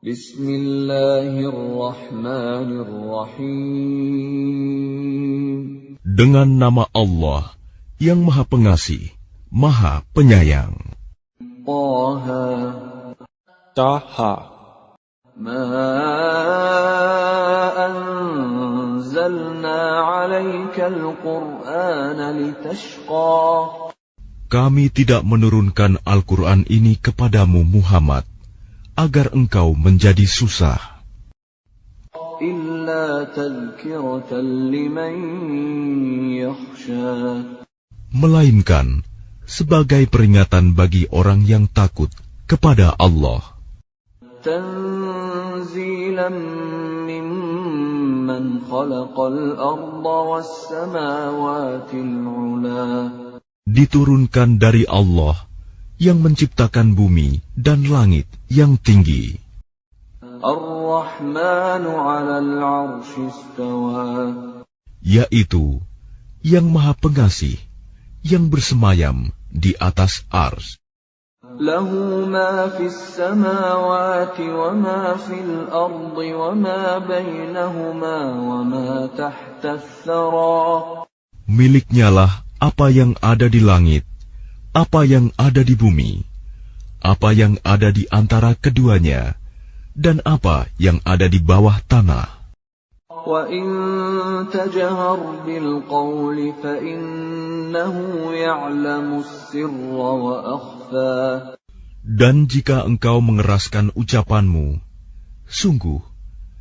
Bismillahirrahmanirrahim. Dengan nama Allah yang Maha Pengasih, Maha Penyayang. Taha. Ma anzalna 'alaikal Qur'ana litashqa. Kami tidak menurunkan Al-Quran ini kepadamu Muhammad, agar engkau menjadi susah. Illa tadhkiratan liman yakhsha. Melainkan sebagai peringatan bagi orang yang takut kepada Allah. Tanzilan mimman khalaqal arda was samawatil 'ula. Diturunkan dari Allah yang menciptakan bumi dan langit yang tinggi. Ar-Rahmanu 'alal 'arsy istawa. Yaitu yang Maha Pengasih, yang bersemayam di atas ars. Lahu ma fis samawati wa ma fil ardi wa ma bainahuma wa ma tahta ats-tsara. Miliknya lah apa yang ada di langit, apa yang ada di bumi, apa yang ada di antara keduanya, dan apa yang ada di bawah tanah. Wa in tajhar bil qawli fa innahu ya'lamus sirra wa akhfa. Dan jika engkau mengeraskan ucapanmu, sungguh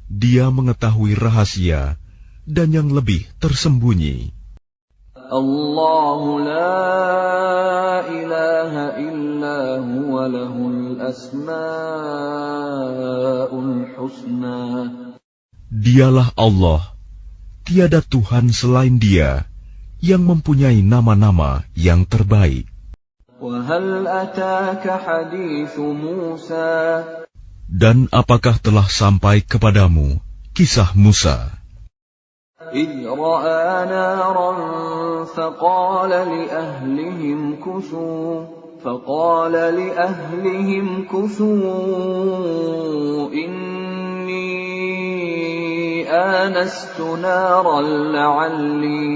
Dia mengetahui rahasia dan yang lebih tersembunyi. Allahu la ilaha illa huwa lahul asma'ul husna. Dialah Allah, tiada Tuhan selain Dia, yang mempunyai nama-nama yang terbaik. Wa hal ataka hadithu Musa. Dan apakah telah sampai kepadamu kisah Musa? إذ رأى نارا فقال لأهلهم كثوا إني آنست نارا لعلي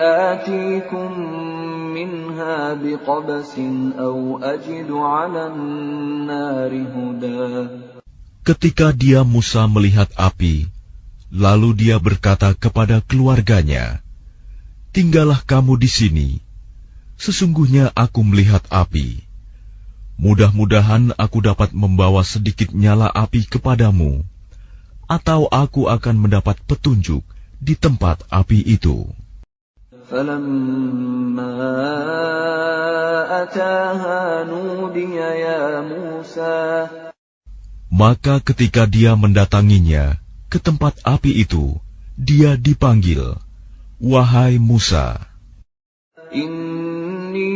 آتيكم منها بقبس أو أجد على النار هدى. Ketika dia Musa melihat api, lalu dia berkata kepada keluarganya, "Tinggallah kamu di sini. Sesungguhnya aku melihat api. Mudah-mudahan aku dapat membawa sedikit nyala api kepadamu, atau aku akan mendapat petunjuk di tempat api itu." فَلَمَّا أَتَاهَا نُودِيَ يَا مُوسَى. Maka ketika dia mendatanginya ke tempat api itu, dia dipanggil, "Wahai Musa." Inni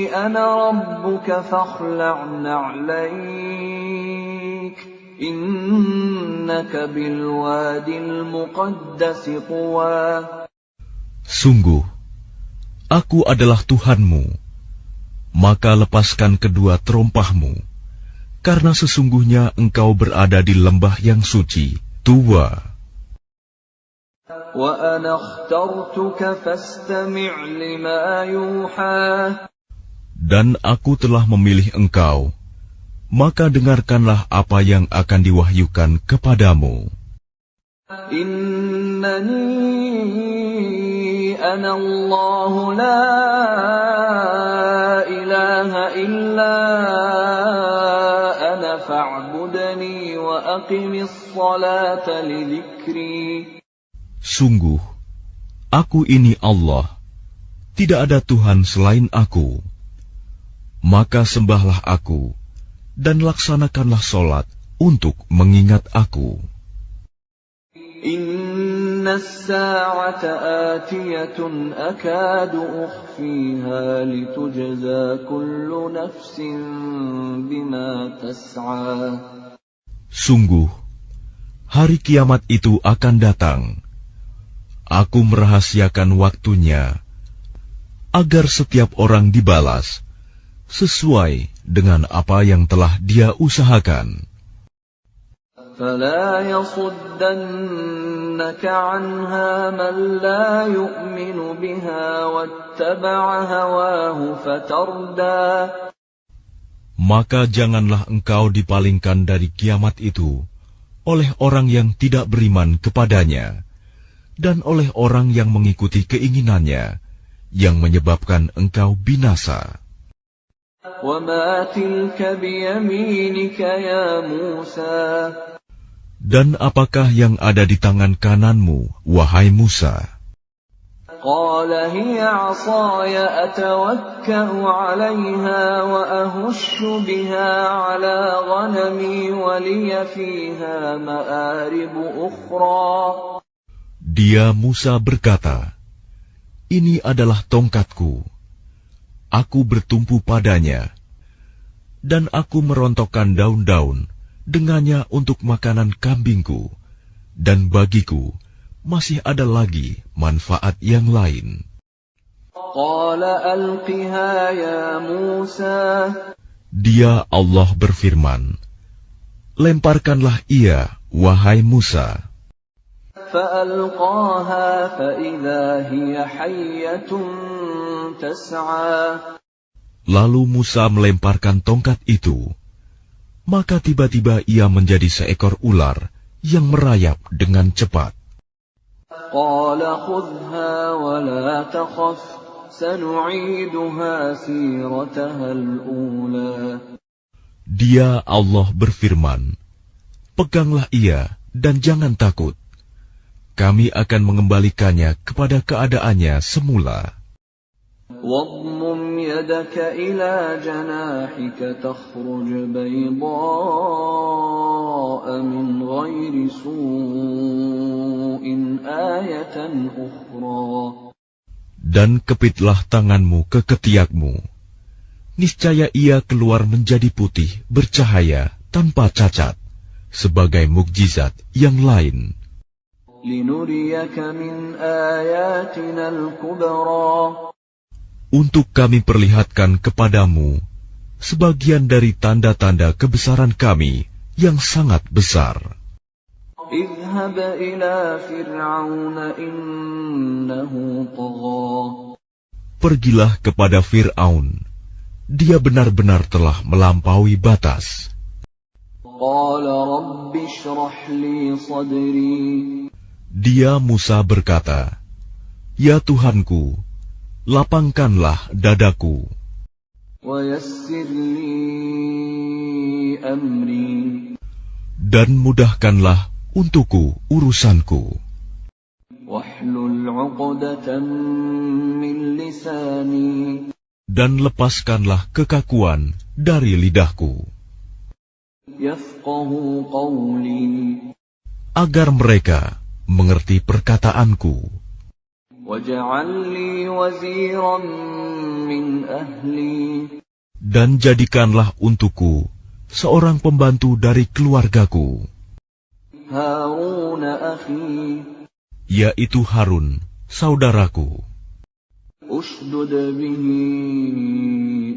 ana rabbuka fakhla'na 'alaik. Innaka bil wadil muqaddas tuwa. Sungguh, aku adalah Tuhanmu, maka lepaskan kedua terompahmu, karena sesungguhnya engkau berada di lembah yang suci, Tuwa. Wa ana akhtartuka fastami' lima yuha. Dan aku telah memilih engkau, maka dengarkanlah apa yang akan diwahyukan kepadamu. Innani ana Allah la ilaha illa ana fa'budni wa aqimis salata li dzikri. Sungguh, aku ini Allah, tidak ada Tuhan selain aku. Maka sembahlah aku, dan laksanakanlah solat untuk mengingat aku. Inna as-sa'ata atiyatun akadu ukhfiha litujza kullu nafsin bima tas'a. Sungguh, hari kiamat itu akan datang. Aku merahasiakan waktunya agar setiap orang dibalas sesuai dengan apa yang telah dia usahakan. فلا يصدنك عنها من لا يؤمن بها واتبع هواه فتردى. Maka janganlah engkau dipalingkan dari kiamat itu oleh orang yang tidak beriman kepadanya dan oleh orang yang mengikuti keinginannya yang menyebabkan engkau binasa. وَمَا تِلْكَ بِيَمِينِكَ يَا مُوسَى. Dan apakah yang ada di tangan kananmu, wahai Musa? قَالَ هِيَ عَصَايَ أَتَوَكَّأُ عَلَيْهَا وَأَهُشُّ بِهَا عَلَى غَنَمِي وَلِيَ فِيهَا مَآرِبُ أُخْرَى. Dia Musa berkata, ini adalah tongkatku. Aku bertumpu padanya, dan aku merontokkan daun-daun dengannya untuk makanan kambingku, dan bagiku masih ada lagi manfaat yang lain. قَالَ أَلْقِهَا يَا مُوسَى. Dia Allah berfirman, lemparkanlah ia, wahai Musa. فَأَلْقَاهَا فَإِذَا هِيَ حَيَّةٌ تَسْعَى. Lalu Musa melemparkan tongkat itu, maka tiba-tiba ia menjadi seekor ular yang merayap dengan cepat. قَالَ خُذْهَا وَلَا تَخَفْ سَنُعِيدُهَا سِيرَتَهَا الْأُولَى. Dia Allah berfirman, peganglah ia dan jangan takut. Kami akan mengembalikannya kepada keadaannya semula. وَاضْمُمْ يَدَكَ إِلَى جَنَاحِكَ تَخْرُجْ بَيْضَاءَ مِنْ غَيْرِ سُوءٍ آيَةً أُخْرَى. Dan kepitlah tanganmu ke ketiakmu. Niscaya ia keluar menjadi putih, bercahaya, tanpa cacat, sebagai mukjizat yang lain. لِنُرِيَكَ مِنْ آيَاتِنَا الْكُبْرَى. Untuk kami perlihatkan kepadamu sebagian dari tanda-tanda kebesaran kami yang sangat besar. اذهب إلى فرعون إنه طغى. Pergilah kepada Fir'aun. Dia benar-benar telah melampaui batas. قال رب اشرح لي صدري. Dia Musa berkata, ya Tuhanku, lapangkanlah dadaku. ويسر لي أمري. Dan mudahkanlah untukku urusanku. واحلل عقدة من لساني. Dan lepaskanlah kekakuan dari lidahku, يفقه قولي. agar mereka mengerti perkataanku. واجعل لي وزيرا من أهلي. Dan jadikanlah untukku seorang pembantu dari keluargaku, هارون أخي. yaitu Harun, saudaraku. أشدد به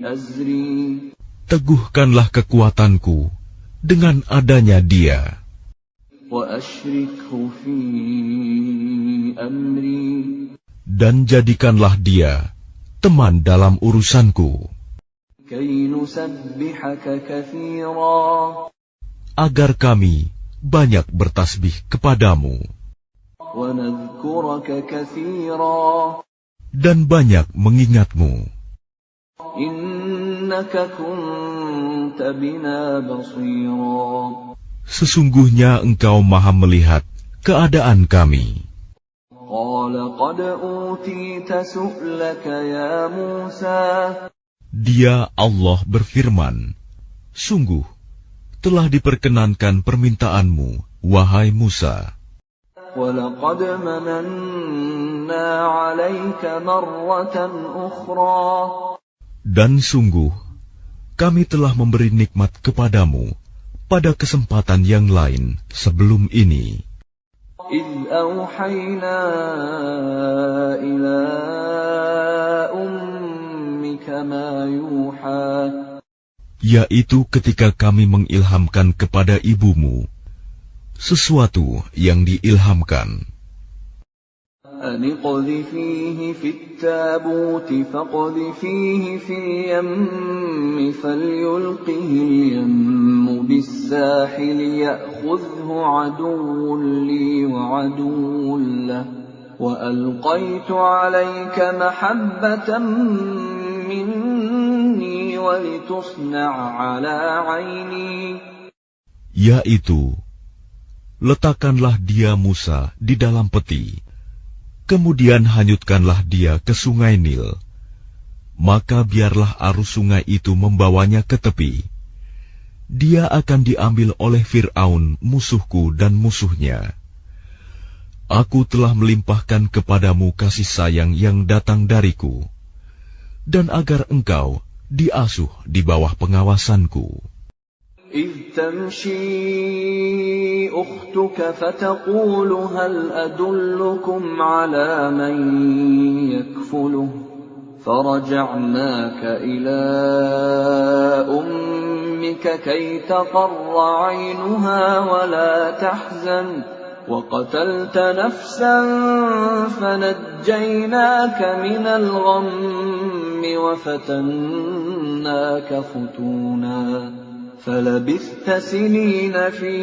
أزري. Teguhkanlah kekuatanku dengan adanya dia. وأشركه في أمري. Dan jadikanlah dia teman dalam urusanku, كي نسبحك كثيرا. agar kami banyak bertasbih kepadamu ونذكرك كثيرا. dan banyak mengingatmu. إنك كنت بنا بصيرا. Sesungguhnya engkau maha melihat keadaan kami. قال قد أوتيت سؤلك يا موسى. Dia Allah berfirman, sungguh telah diperkenankan permintaanmu, wahai Musa. وَلَقَدْ مَنَنَّا عَلَيْكَ مَرَّةً أُخْرَى. Dan sungguh kami telah memberi nikmat kepadamu pada kesempatan yang lain sebelum ini. إِذْ أَوْحَيْنَا إِلَىٰ yaitu ketika kami mengilhamkan kepada ibumu sesuatu yang diilhamkan. أن اقذفيه في التابوت فاقذفيه في اليم فليلقه اليم بالساحل يأخذه عدو لي وعدو له وألقيت عليك محبة مني ولتصنع على عيني. Yaitu, letakkanlah dia Musa di dalam peti, kemudian hanyutkanlah dia ke sungai Nil. Maka biarlah arus sungai itu membawanya ke tepi. Dia akan diambil oleh Fir'aun musuhku dan musuhnya. Aku telah melimpahkan kepadamu kasih sayang yang datang dariku, dan agar engkau diasuh di bawah pengawasanku. إذ تمشي أختك فتقول هل أدلكم على من يكفله فرجعناك إلى أمك كي تقر عينها ولا تحزن وقتلت نفسا فنجيناك من الغم وفتناك فتونا فلبثت سنين في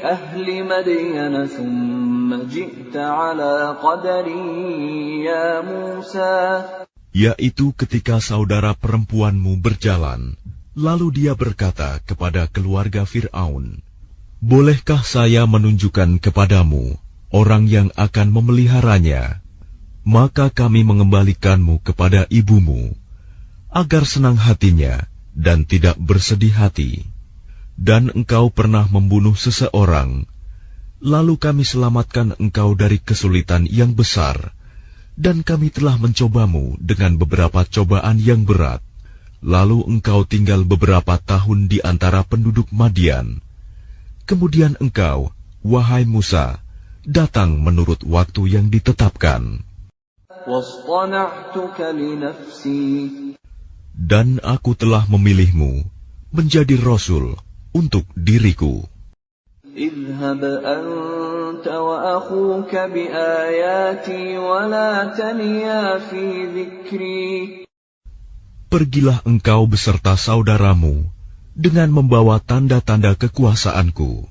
أهل مدين ثم جئت على قدر يا موسى. Yaitu ketika saudara perempuanmu berjalan, lalu dia berkata kepada keluarga Fir'aun, bolehkah saya menunjukkan kepadamu orang yang akan memeliharanya? Maka kami mengembalikanmu kepada ibumu, agar senang hatinya dan tidak bersedih hati. Dan engkau pernah membunuh seseorang, lalu kami selamatkan engkau dari kesulitan yang besar, dan kami telah mencobamu dengan beberapa cobaan yang berat. Lalu engkau tinggal beberapa tahun di antara penduduk Madian. Kemudian engkau, wahai Musa, datang menurut waktu yang ditetapkan. وَاصْطَنَعْتُكَ لِنَفْسِي. Dan aku telah memilihmu menjadi Rasul untuk diriku. اذهب أنت وأخوك بآياتي ولا تنيا في ذكري. Pergilah engkau beserta saudaramu dengan membawa tanda-tanda kekuasaanku,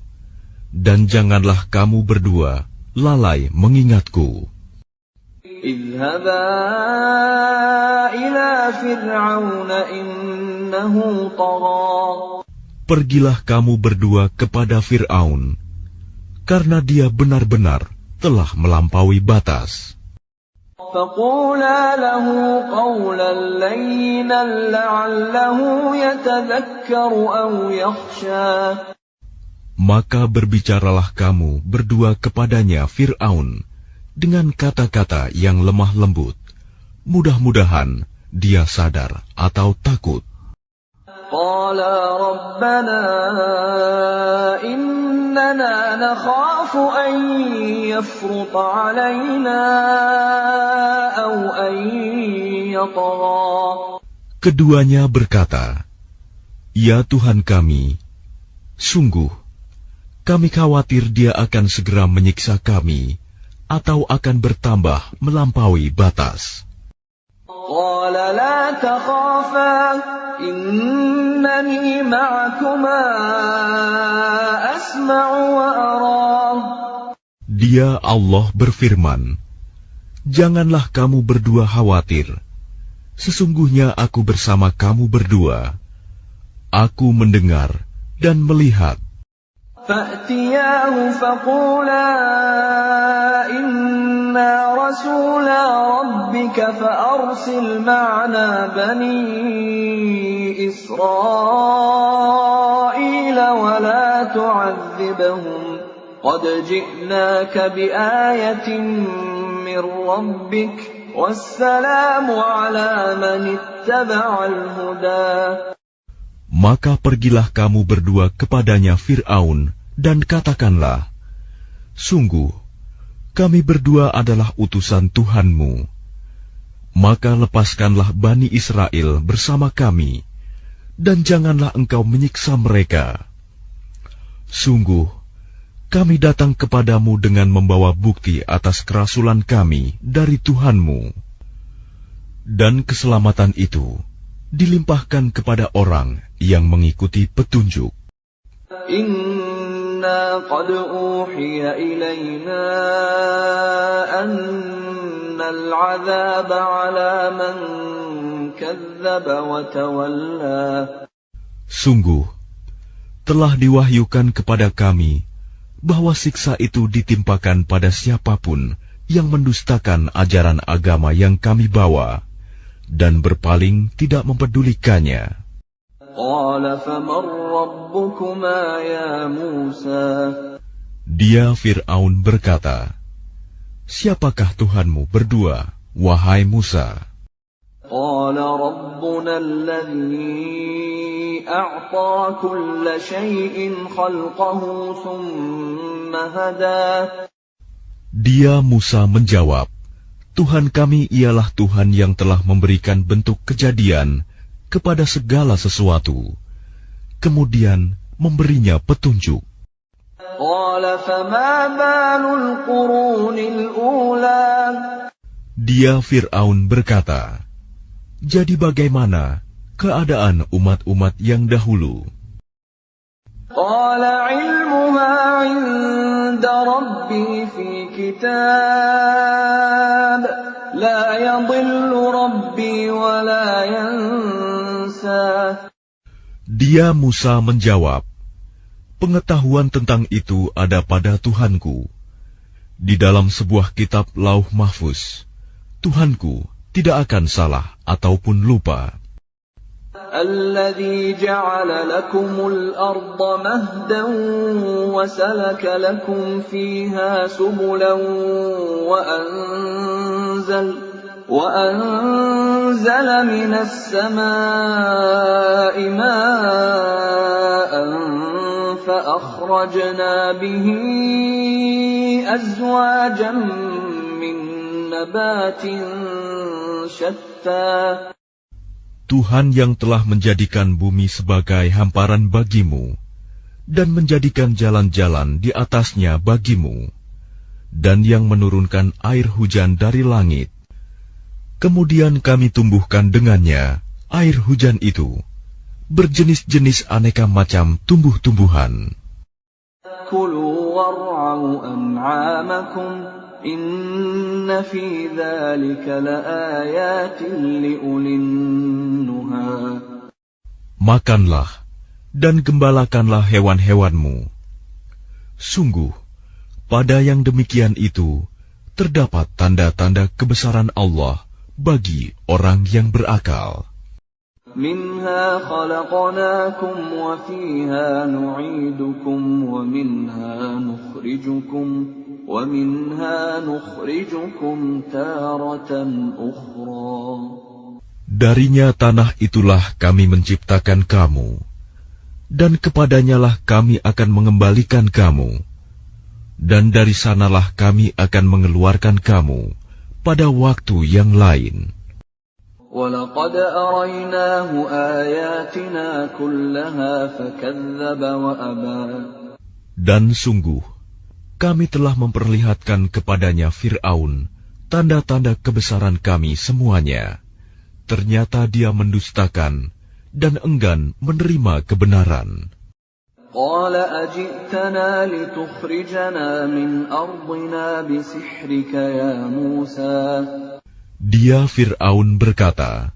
dan janganlah kamu berdua lalai mengingatku. اذهبا إلى فرعون إنه طغى. Pergilah kamu berdua kepada Fir'aun, karena dia benar-benar telah melampaui batas. فقولا له قولا لينا لعله يتذكر أو يخشى. Maka berbicaralah kamu berdua kepadanya Fir'aun dengan kata-kata yang lemah lembut. Mudah-mudahan dia sadar atau takut. قالا ربنا إننا نخاف أن يفرط علينا أو أن يطغى. Keduanya berkata, ya Tuhan kami, sungguh kami khawatir dia akan segera menyiksa kami atau akan bertambah melampaui batas. قال لا تخافا إنني معكما أسمع وأرى. Dia Allah berfirman, janganlah kamu berdua khawatir. Sesungguhnya aku bersama kamu berdua. Aku mendengar dan melihat. فأتياه فقولا إنا رسولا ربك فأرسل معنا بني إسرائيل ولا تعذبهم قد جئناك بآية من ربك والسلام على من اتبع الهدى. Maka pergilah kamu berdua kepadanya Fir'aun dan katakanlah, sungguh, kami berdua adalah utusan Tuhanmu. Maka lepaskanlah Bani Israel bersama kami, dan janganlah engkau menyiksa mereka. Sungguh, kami datang kepadamu dengan membawa bukti atas kerasulan kami dari Tuhanmu. Dan keselamatan itu dilimpahkan kepada orang yang mengikuti petunjuk. Inna qad uhiya ilayna annal 'adzaba 'ala man kadzdzaba wa tawalla. Sungguh, telah diwahyukan kepada kami bahwa siksa itu ditimpakan pada siapapun yang mendustakan ajaran agama yang kami bawa dan berpaling tidak mempedulikannya. Qala faman rabbukuma ya Musa? Dia Fir'aun berkata, siapakah Tuhanmu berdua, wahai Musa? Qala rabbuna alladhi a'ta kulla shay'in khalqahu thumma hada. Dia Musa menjawab, Tuhan kami ialah Tuhan yang telah memberikan bentuk kejadian kepada segala sesuatu, kemudian memberinya petunjuk. Qala fama balul qurunil ula? Dia Fir'aun berkata, jadi bagaimana keadaan umat-umat yang dahulu? Qala ilmuha 'inda rabbi fi kitab la yadhillu rabbi wa la yansa. Dia Musa menjawab, pengetahuan tentang itu ada pada Tuhanku. Di dalam sebuah kitab Lauh Mahfuz, Tuhanku tidak akan salah ataupun lupa. الذي جعل لكم الأرض مهدا وسلك لكم فيها سبلا وأنزل من السماء ماء فأخرجنا به أزواجا من نبات شتى. Tuhan yang telah menjadikan bumi sebagai hamparan bagimu, dan menjadikan jalan-jalan di atasnya bagimu, dan yang menurunkan air hujan dari langit. Kemudian kami tumbuhkan dengannya air hujan itu, berjenis-jenis aneka macam tumbuh-tumbuhan. Kulu war'au an'amakum. Inna fi dzalika laayatin liulin nuha. Makanlah dan gembalakanlah hewan-hewanmu. Sungguh, pada yang demikian itu terdapat tanda-tanda kebesaran Allah bagi orang yang berakal. Minha khalaqnakum wa fiha nu'idukum wa minha nukhrijukum taratan ukhra. Darinya tanah itulah kami menciptakan kamu, dan kepadanyalah kami akan mengembalikan kamu, dan dari sanalah kami akan mengeluarkan kamu pada waktu yang lain. وَلَقَدْ أَرَيْنَاهُ آيَاتِنَا كُلَّهَا فَكَذَّبَ وَأَبَى. Dan sungguh, kami telah memperlihatkan kepadanya Fir'aun tanda-tanda kebesaran kami semuanya. Ternyata dia mendustakan dan enggan menerima kebenaran. قَالَ أَجِئْتَنَا لِتُخْرِجَنَا مِنْ أَرْضِنَا بِسِحْرِكَ يَا مُوسَى. Dia Fir'aun berkata,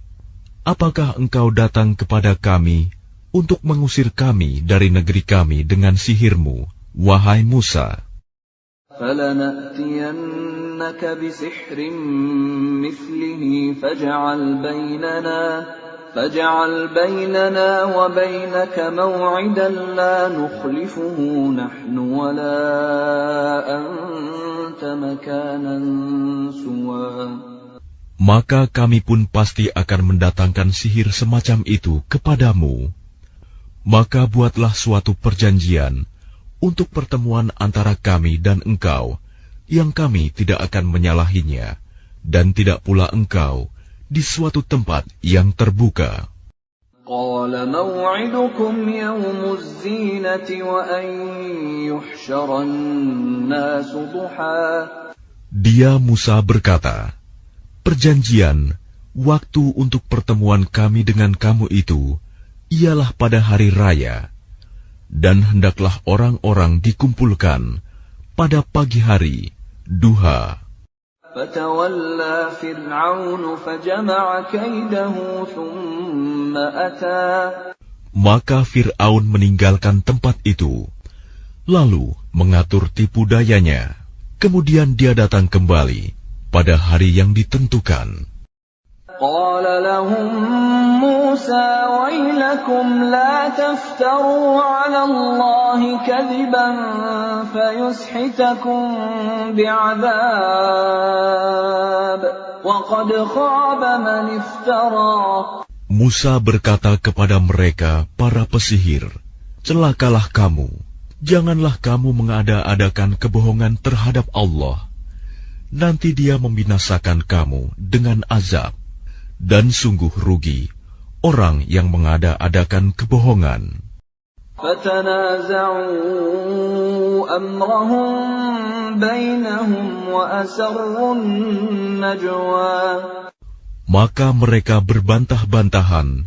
apakah engkau datang kepada kami untuk mengusir kami dari negeri kami dengan sihirmu, wahai Musa? فَلَنَأْتِيَنَّكَ بِسِحْرٍ مِثْلِهِ فَاجْعَلْ بَيْنَنَا وَبَيْنَكَ مَوْعِدًا لَا نُخْلِفُهُ نَحْنُ وَلَا أَنْتَ مَكَانًا سُوًى. Maka kami pun pasti akan mendatangkan sihir semacam itu kepadamu. Maka buatlah suatu perjanjian untuk pertemuan antara kami dan engkau, yang kami tidak akan menyalahinya, dan tidak pula engkau di suatu tempat yang terbuka. قال موعدكم يوم الزينة وأن يحشر الناس ضحى. Dia Musa berkata, perjanjian, waktu untuk pertemuan kami dengan kamu itu, ialah pada hari raya, dan hendaklah orang-orang dikumpulkan pada pagi hari, duha. فتولى فرعون فجمع كيده ثم أتى. Maka Fir'aun meninggalkan tempat itu, lalu mengatur tipu dayanya. Kemudian dia datang kembali pada hari yang ditentukan. قال لهم موسى ويلكم لا تفتروا على الله كذبا فيسحتكم بعذاب وقد خاب من افترى. Musa berkata kepada mereka, para pesihir, celakalah kamu, janganlah kamu mengada-adakan kebohongan terhadap Allah. Nanti Dia membinasakan kamu dengan azab. Dan sungguh rugi orang yang mengada-adakan kebohongan. فَتَنَازَعُوا أَمْرَهُمْ بَيْنَهُمْ وَأَسَرُّوا النَّجْوَى. Maka mereka berbantah-bantahan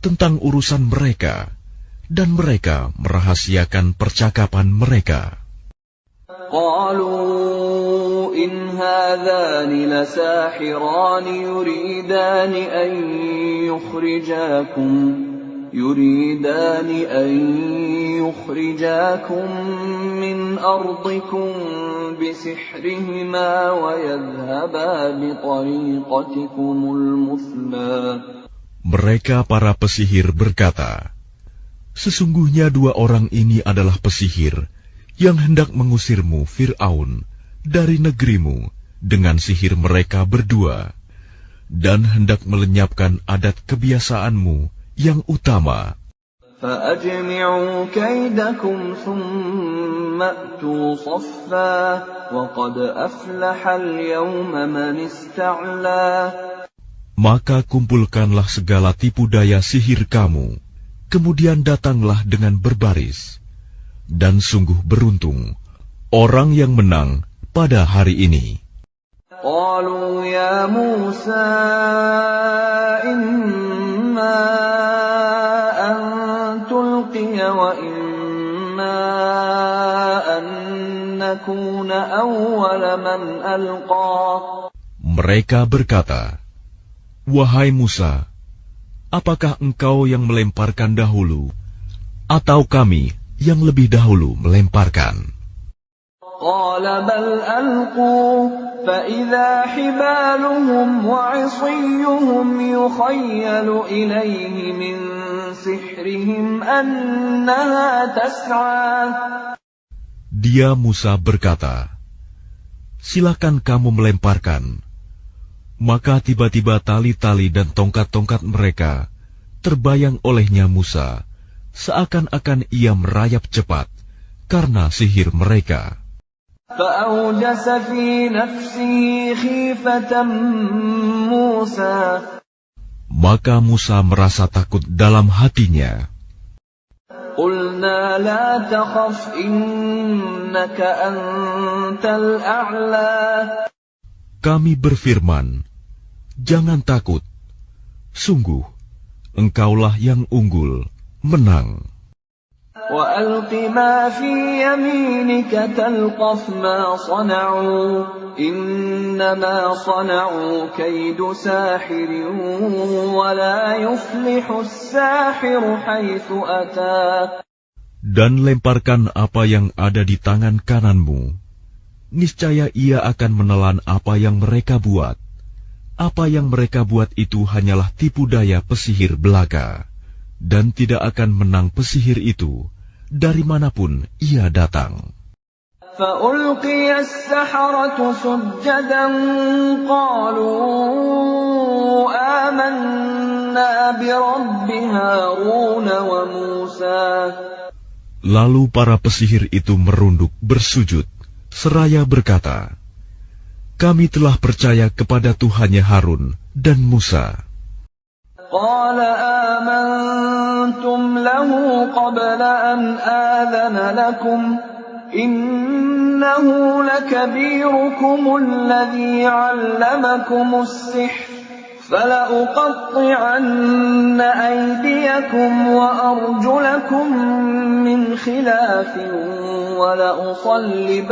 tentang urusan mereka, dan mereka merahasiakan percakapan mereka. قالوا إن هذان لساحران يريدان أن يخرجاكم من أرضكم بسحرهما ويذهبا بطريقتكم المثلى. Mereka para pesihir berkata, sesungguhnya dua orang ini adalah pesihir yang hendak mengusirmu, Fir'aun, dari negerimu dengan sihir mereka berdua, dan hendak melenyapkan adat kebiasaanmu yang utama. فَأَجْمِعُوا كَيْدَكُمْ ثُمَّ أْتُوا صَفًّا وَقَدْ أَفْلَحَ الْيَوْمَ مَنِ اسْتَعْلَى. Maka kumpulkanlah segala tipu daya sihir kamu, kemudian datanglah dengan berbaris. Dan sungguh beruntung orang yang menang pada hari ini. قالوا يا موسى إما أن تلقي وإما أن نكون أول من ألقى. Mereka berkata, wahai Musa, apakah engkau yang melemparkan dahulu, atau kami yang lebih dahulu melemparkan? قال بل ألقوا فإذا حبالهم وعصيهم يخيل إليه من سحرهم أنها تسعى. Dia Musa berkata, silakan kamu melemparkan. Maka tiba-tiba tali-tali dan tongkat-tongkat mereka terbayang olehnya Musa, seakan-akan ia merayap cepat karena sihir mereka. فأوجس في نفسه خيفة موسى. Maka Musa merasa takut dalam hatinya. قلنا لا تخف إنك أنت الأعلى. Kami berfirman, jangan takut, sungguh engkaulah yang unggul, menang. وَأَلْقِ مَا فِي يَمِينِكَ تَلْقَفْ مَا صَنَعُوا إِنَّمَا صَنَعُوا كَيْدُ سَاحِرٍ وَلَا يُفْلِحُ السَّاحِرُ حَيْثُ أَتَى. Dan lemparkan apa yang ada di tangan kananmu. Niscaya ia akan menelan apa yang mereka buat. Apa yang mereka buat itu hanyalah tipu daya pesihir belaka. Dan tidak akan menang pesihir itu dari manapun ia datang. فَأُلْقِيَ السَّحَرَةُ سُجَّدًا قَالُوا آمَنَّا بِرَبِّ هَارُونَ وَمُوسَى. Lalu para pesihir itu merunduk bersujud, seraya berkata, kami telah percaya kepada Tuhannya Harun dan Musa. قَالَ آمَنْتُ أَذِنْتُمْ لَهُ قَبْلَ أَنْ آذَنَ لَكُمْ إِنَّهُ لَكَبِيرُكُمُ الَّذِي عَلَّمَكُمُ السِّحْرَ فَلَأُقَطِّعَنَّ أَيْدِيَكُمْ وَأَرْجُلَكُم مِّنْ خِلَافٍ وَلَأُصَلِّبَنَّكُمْ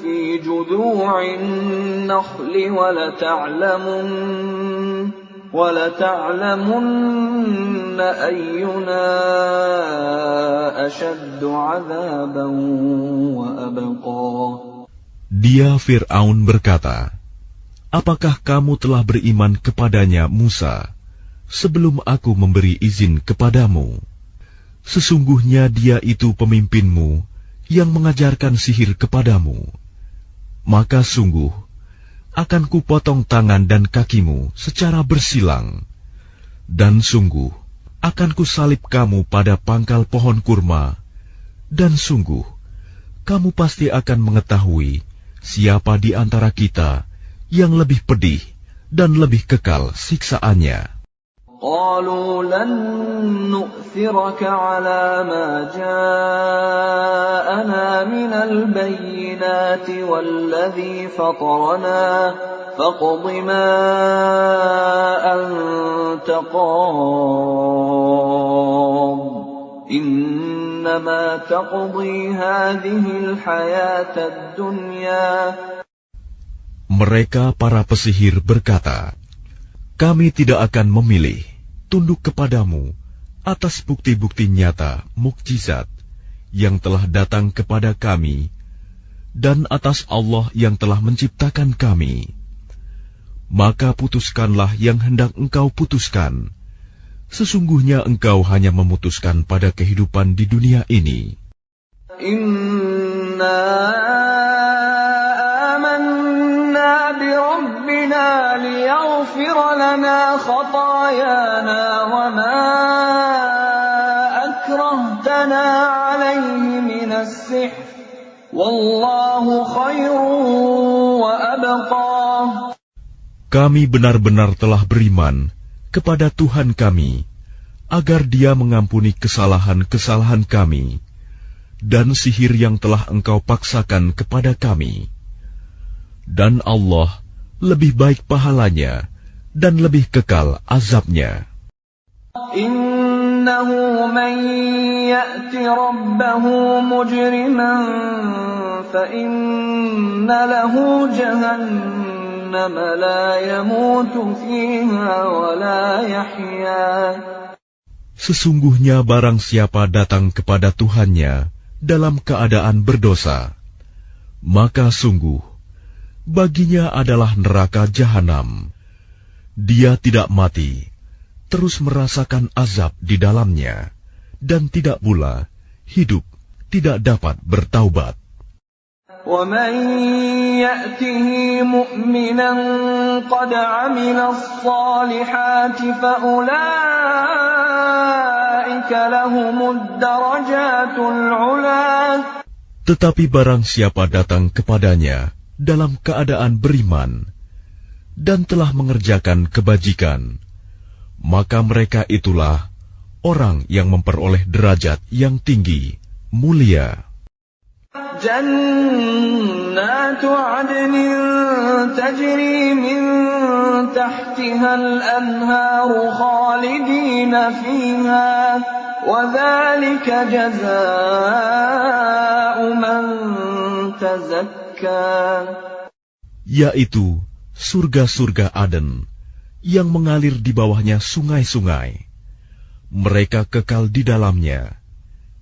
فِي جُذُوعِ النَّخْلِ وَلَتَعْلَمُنَّ أَيُّنَا أَشَدُّ عَذَابًا وَأَبْقَىٰ. Dia Fir'aun berkata, apakah kamu telah beriman kepadanya Musa sebelum aku memberi izin kepadamu? Sesungguhnya dia itu pemimpinmu yang mengajarkan sihir kepadamu. Maka sungguh akan kupotong tangan dan kakimu secara bersilang, dan sungguh akan kusalib kamu pada pangkal pohon kurma, dan sungguh kamu pasti akan mengetahui siapa di antara kita yang lebih pedih dan lebih kekal siksaannya. قالوا لن نؤثرك على ما جاءنا من البينات والذي فطرنا فاقض ما أنت قاض إنما تقضي هذه الحياة الدنيا. Mereka para pesihir berkata, kami tidak akan memilih tunduk kepadamu atas bukti-bukti nyata mukjizat yang telah datang kepada kami dan atas Allah yang telah menciptakan kami. Maka putuskanlah yang hendak engkau putuskan. Sesungguhnya engkau hanya memutuskan pada kehidupan di dunia ini. ليغفر لنا خطايانا وما أكرهتنا عليه من السحر والله خير وأبقى. Kami benar-benar telah beriman kepada Tuhan kami agar Dia mengampuni kesalahan-kesalahan kami dan sihir yang telah Engkau paksakan kepada kami. Dan Allah lebih baik pahalanya dan lebih kekal azabnya. Innahu man ya'ti rabbahu mujriman fa inna lahu jahannam la yamutu fiha wa la yahya. Sesungguhnya barang siapa datang kepada Tuhannya dalam keadaan berdosa, maka sungguh baginya adalah neraka jahanam. Dia tidak mati, terus merasakan azab di dalamnya, dan tidak pula hidup tidak dapat bertaubat. وَمَنْ يَأْتِهِ مُؤْمِنًا قَدْ عَمِلَ الصَّالِحَاتِ فَأُولَئِكَ لَهُمُ الدَّرَجَاتُ الْعُلَى. Tetapi barang siapa datang kepadanya dalam keadaan beriman dan telah mengerjakan kebajikan, maka mereka itulah orang yang memperoleh derajat yang tinggi, mulia. Jannatu 'adnin tajri min tahtiha al-anharu khalidina fiha wa dzalika jazaa'u man tazakka. Yaitu surga-surga Aden yang mengalir di bawahnya sungai-sungai. Mereka kekal di dalamnya.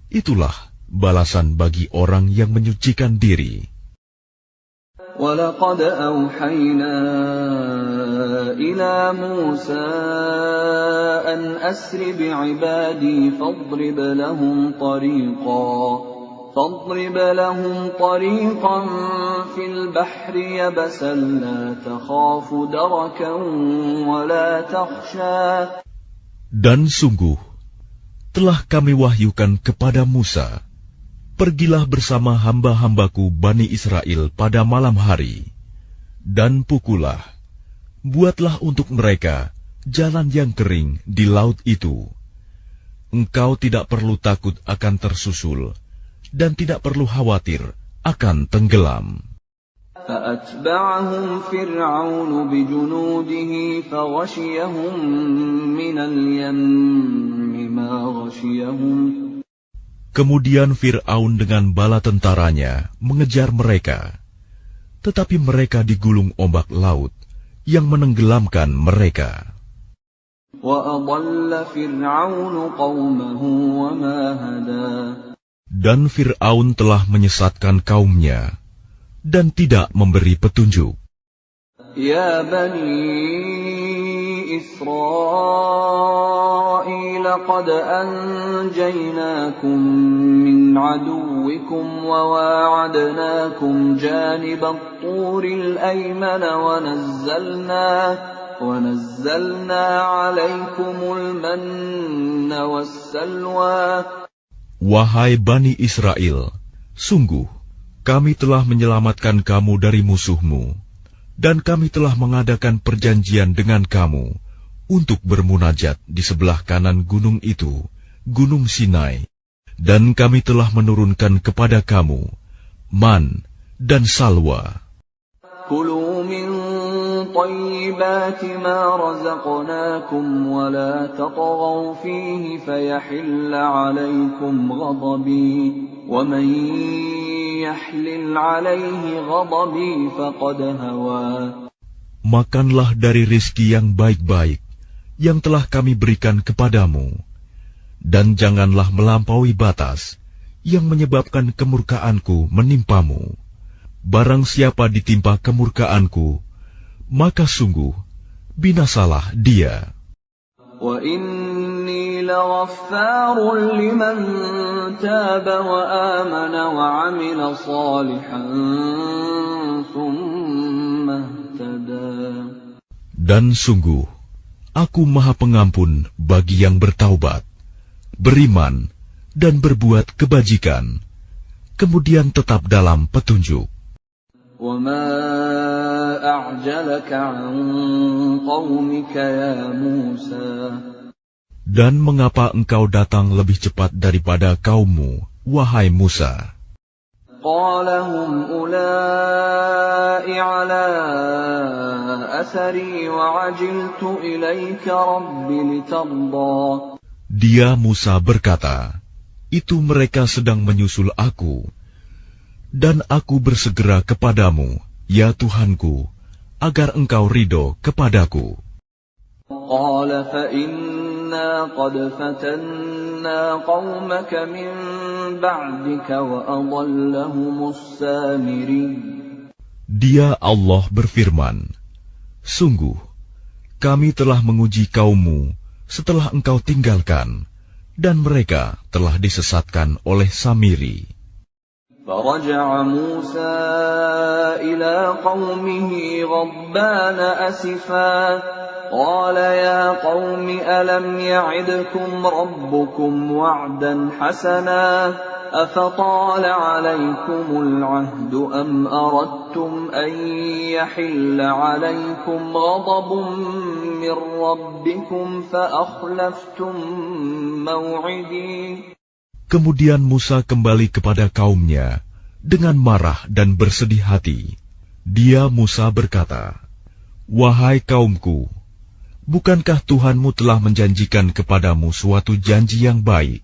Itulah balasan bagi orang yang menyucikan diri. وَلَقَدْ أَوْحَيْنَا إِلَى مُوسَىٰ أَنْ أَسْرِ بِعِبَادِي فَاضْرِبْ لَهُمْ طَرِيقًا فِي الْبَحْرِ يَبَسًا لَا تَخَافُ دَرَكًا وَلَا تَخْشَىٰ. Dan sungguh telah kami wahyukan kepada Musa, pergilah bersama hamba-hambaku Bani Israel pada malam hari, dan pukullah, buatlah untuk mereka jalan yang kering di laut itu, engkau tidak perlu takut akan tersusul, dan tidak perlu khawatir akan tenggelam. فأتبعهم فرعون بجنوده فغشيهم من اليم ما غشيهم. Kemudian Fir'aun dengan bala tentaranya mengejar mereka, tetapi mereka digulung ombak laut yang menenggelamkan mereka. وأضل فرعون قومه وما هدى. Dan Fir'aun telah menyesatkan kaumnya dan tidak memberi petunjuk. يا بني إسرائيل قد أنجيناكم من عدوكم وواعدناكم جانب الطور الأيمن ونزلنا عليكم المن والسلوى. Wahai Bani Israel, sungguh kami telah menyelamatkan kamu dari musuhmu, dan kami telah mengadakan perjanjian dengan kamu untuk bermunajat di sebelah kanan gunung itu, Gunung Sinai, dan kami telah menurunkan kepada kamu man dan salwa. كلوا من طيبات ما رزقناكم ولا تطغوا فيه فيحل عليكم غضبي ومن يحلل عليه غضبي فقد هوى. Makanlah dari rizki yang baik-baik yang telah kami berikan kepadamu, dan janganlah melampaui batas yang menyebabkan kemurkaanku menimpamu. Barang siapa ditimpa kemurkaanku, maka sungguh binasalah dia. وَإِنِّي لَغَفَّارٌ لِمَن تَابَ وَآمَنَ وَعَمِلَ صَالِحًا ثُمَّ اهْتَدَى. Dan sungguh, aku Maha Pengampun bagi yang bertaubat, beriman, dan berbuat kebajikan, kemudian tetap dalam petunjuk. وَمَا أَعْجَلَكَ عَنْ قَوْمِكَ يَا مُوسَى. Dan mengapa engkau datang lebih cepat daripada kaummu, wahai Musa? قَالَ هُمْ أُولَاءِ عَلَىٰ أَثَرِي وَعَجِلْتُ إِلَيْكَ رَبِّ لِتَرْضَىٰ. Dia Musa berkata, itu mereka sedang menyusul aku, dan aku bersegera kepadamu, ya Tuhanku, agar engkau ridho kepadaku. قَالَ فَإِنَّا قَدْ فَتَنَّا قَوْمَكَ مِن بَعْدِكَ وَأَضَلَّهُمُ السَّامِرِيُّ. Dia Allah berfirman, sungguh, kami telah menguji kaummu setelah engkau tinggalkan, dan mereka telah disesatkan oleh Samiri. فَرَجَعَ مُوسَى إِلَىٰ قَوْمِهِ غَضْبَانَ أَسِفًا قَالَ يَا قَوْمِ أَلَمْ يَعِدْكُمْ رَبُّكُمْ وَعْدًا حَسَنًا أَفَطَالَ عَلَيْكُمُ الْعَهْدُ أَمْ أَرَدتُّمْ أَن يَحِلَّ عَلَيْكُمْ غَضَبٌ مِّن رَّبِّكُمْ فَأَخْلَفْتُم مَّوْعِدِي. Kemudian Musa kembali kepada kaumnya dengan marah dan bersedih hati. Dia Musa berkata, wahai kaumku, bukankah Tuhanmu telah menjanjikan kepadamu suatu janji yang baik?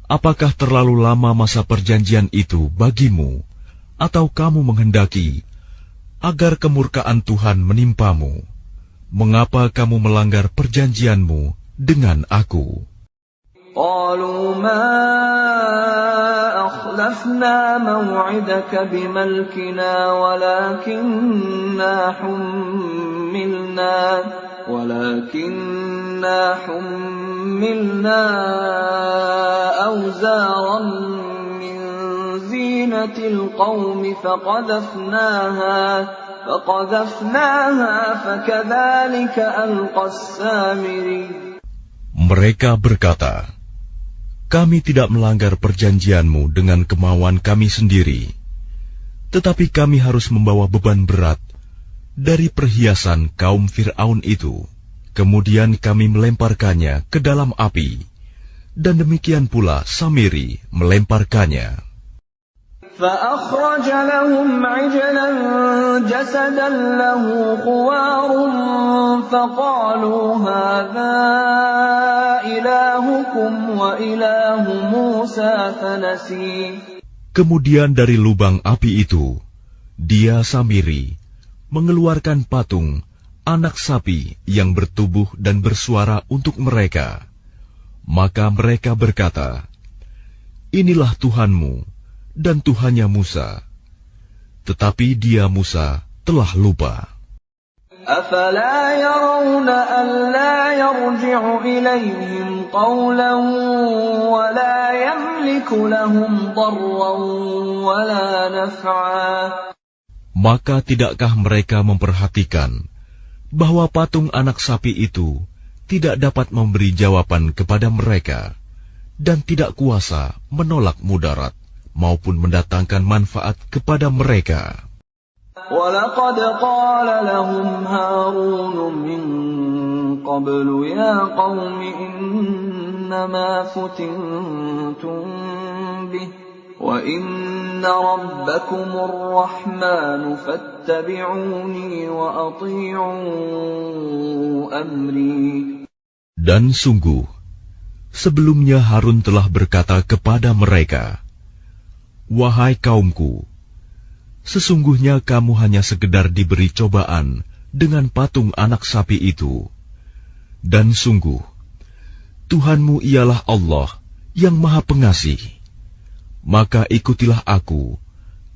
Apakah terlalu lama masa perjanjian itu bagimu, atau kamu menghendaki agar kemurkaan Tuhan menimpamu? Mengapa kamu melanggar perjanjianmu dengan aku? قالوا ما أخلفنا موعدك بملكنا ولكننا حملنا أوزارا من زينة القوم فقذفناها فكذلك ألقى السامري. Mereka berkata, kami tidak melanggar perjanjianmu dengan kemauan kami sendiri, tetapi kami harus membawa beban berat dari perhiasan kaum Fir'aun itu. Kemudian kami melemparkannya ke dalam api, dan demikian pula Samiri melemparkannya. فأخرج لهم عجلا جسدا له خوار فقالوا هذا إلهكم وإله موسى فنسي. Kemudian dari lubang api itu, dia Samiri mengeluarkan patung anak sapi yang bertubuh dan bersuara untuk mereka. Maka mereka berkata, "Inilah Tuhanmu dan Tuhannya Musa." Tetapi dia Musa telah lupa. أفلا يرون ألا يرجع إليهم قولا ولا يملك لهم ضرا ولا نفعا. Maka tidakkah mereka memperhatikan bahwa patung anak sapi itu tidak dapat memberi jawaban kepada mereka dan tidak kuasa menolak mudarat maupun mendatangkan manfaat kepada mereka. وَلَقَدْ قَالَ لَهُمْ هَارُونُ مِنْ قَبْلُ يَا قَوْمِ إِنَّمَا فُتِنْتُمْ بِهِ وَإِنَّ رَبَّكُمُ الرَّحْمَنُ فَاتَّبِعُونِي وَأَطِيعُوا أَمْرِي. Dan sungguh, sebelumnya Harun telah berkata kepada mereka, "Wahai kaumku, sesungguhnya kamu hanya sekedar diberi cobaan dengan patung anak sapi itu. Dan sungguh, Tuhanmu ialah Allah yang Maha Pengasih. Maka ikutilah aku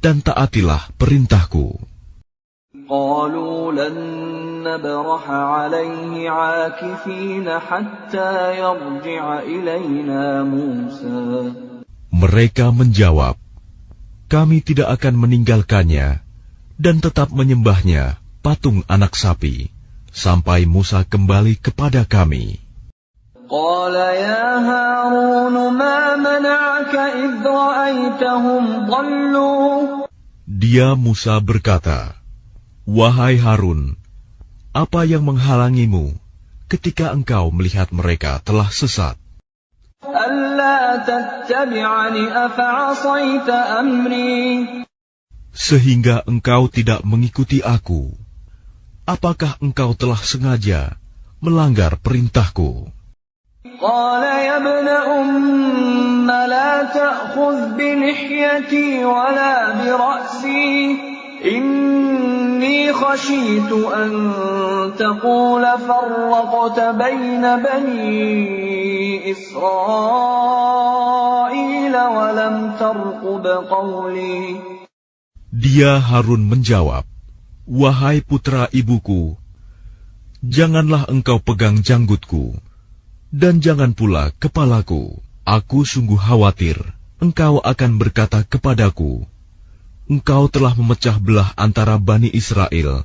dan taatilah perintahku." قَالُوا لَن نَّبْرَحَ عَلَيْهِ عَاكِفِينَ حَتَّى يَرْجِعَ إِلَيْنَا مُوسَى. Mereka menjawab, "Kami tidak akan meninggalkannya dan tetap menyembahnya patung anak sapi sampai Musa kembali kepada kami." قَالَ يَا هَارُونُ مَا مَنَعَكَ إِذْ رَأَيْتَهُمْ ضَلُّوا. Dia Musa berkata, "Wahai Harun, apa yang menghalangimu ketika engkau melihat mereka telah sesat? أَلَّا تَتَّبِعَنِ أَفَعَصَيْتَ أَمْرِي. Sehingga engkau tidak mengikuti aku. Apakah engkau telah sengaja melanggar perintahku?" قَالَ يَا ابْنَ أُمَّ لَا تَأْخُذْ بِلِحْيَتِي وَلَا بِرَأْسِي إِنِّي خَشِيتُ أَن تَقُولَ فَرَّقْتَ بَيْنَ بَنِي إِسْرَائِيلَ وَلَمْ تَرْقُبْ قَوْلِي. Dia Harun menjawab, "Wahai putra ibuku, janganlah engkau pegang janggutku, dan jangan pula kepalaku. Aku sungguh khawatir engkau akan berkata kepadaku, 'Engkau telah memecah belah antara Bani Israel,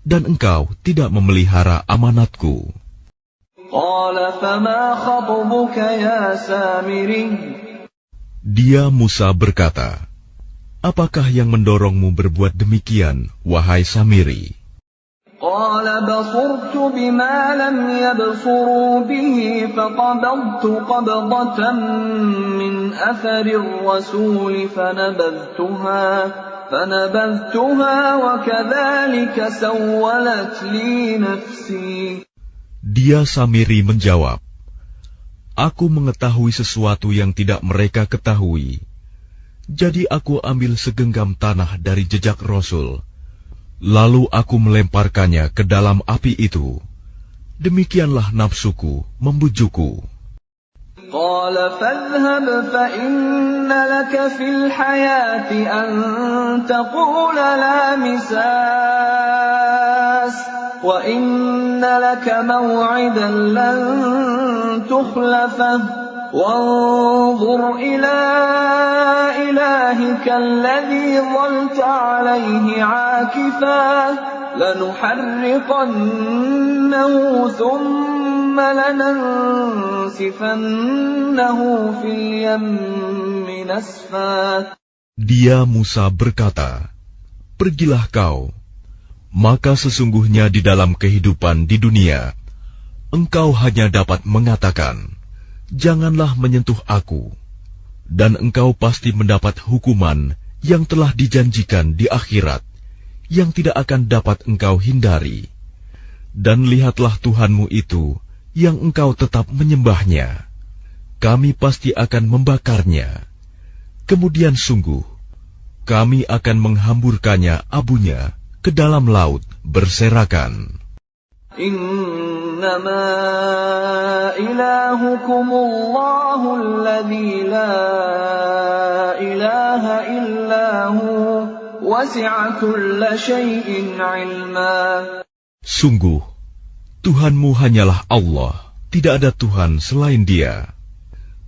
dan engkau tidak memelihara amanatku.'" قَالَ فَمَا خَطْبُكَ يَا سَامِرِيُّ. Dia Musa berkata, "Apakah yang mendorongmu berbuat demikian, wahai Samiri?" قَالَ بَصُرْتُ بِمَا لَمْ يَبْصُرُوا بِهِ فَقَبَضْتُ قَبْضَةً مِّنْ أَثَرِ الرَّسُولِ فَنَبَذْتُهَا وَكَذَلِكَ سَوَّلَتْ لِي نَفْسِي. Dia Samiri menjawab, "Aku mengetahui sesuatu yang tidak mereka ketahui. Jadi aku ambil segenggam tanah dari jejak Rasul, lalu aku melemparkannya ke dalam api itu. Demikianlah nafsuku membujukku." قَالَ فَاذْهَبْ فَإِنَّ لَكَ فِي الْحَيَاةِ أَن تَقُولَ لَا مِسَاسَ وَإِنَّ لَكَ مَوْعِدًا لَّن تُخْلَفَهُ وَانظُرْ إِلَىٰ إِلَٰهِكَ الَّذِي ظَلْتَ عَلَيْهِ عَاكِفًا لَّنُحَرِّقَنَّهُ ثُمَّ لَنَنسِفَنَّهُ فِي الْيَمِّ نَسْفًا. Dia Musa berkata, "Pergilah kau, maka sesungguhnya di dalam kehidupan di dunia, engkau hanya dapat mengatakan, janganlah menyentuh aku, dan engkau pasti mendapat hukuman yang telah dijanjikan di akhirat, yang tidak akan dapat engkau hindari. Dan lihatlah Tuhanmu itu, yang engkau tetap menyembahnya. Kami pasti akan membakarnya. Kemudian sungguh, kami akan menghamburkannya abunya ke dalam laut berserakan. Innama ilahukumullahu alladzi la ilaha illahu wasi'a kulla syai'in 'ilma. Sungguh, Tuhanmu hanyalah Allah, tidak ada Tuhan selain Dia.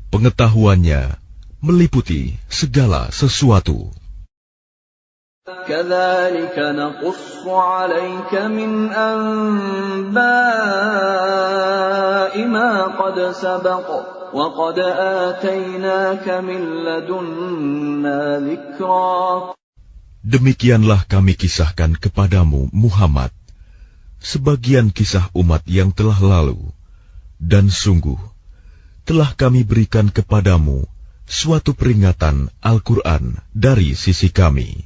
Pengetahuannya meliputi segala sesuatu. Kadzalika naqussu 'alaika min anba'i ma qad sabaqa wa qad atainaka min ladunna dzikra. Demikianlah kami kisahkan kepadamu, Muhammad, sebagian kisah umat yang telah lalu, dan sungguh telah kami berikan kepadamu suatu peringatan Al-Quran dari sisi kami.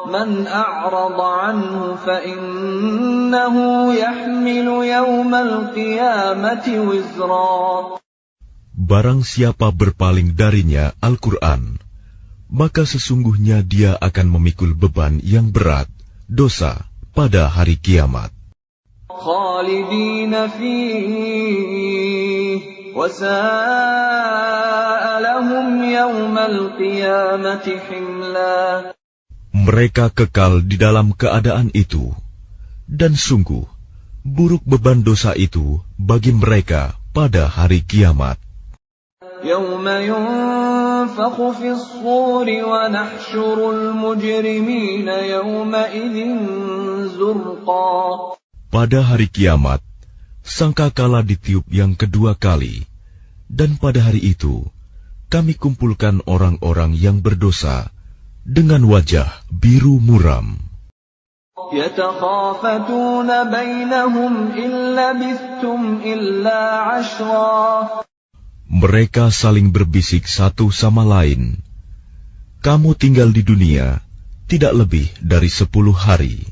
Man a'rada anhu fa innahu yahmilu yawmal qiyamati wizra. Barang siapa berpaling darinya Al-Quran, maka sesungguhnya dia akan memikul beban yang berat, dosa, pada hari kiamat. Khalidina fihi وَسَاءَ لَهُمْ يَوْمَ الْقِيَامَةِ حِمْلًا. Mereka kekal di dalam keadaan itu, dan sungguh buruk beban dosa itu bagi mereka pada hari kiamat. يَوْمَ يُنفَخُ فِي الصُّورِ وَنَحْشُرُ الْمُجْرِمِينَ يَوْمَئِذٍ زُرْقًا. Pada hari kiamat, sangkakala ditiup yang kedua kali, dan pada hari itu kami kumpulkan orang-orang yang berdosa dengan wajah biru muram. يَتَخَافَتُونَ بَيْنَهُمْ إِن لَّبِثْتُمْ إِلَّا عَشْرًا. Mereka saling berbisik satu sama lain, kamu tinggal di dunia tidak lebih dari 10 hari.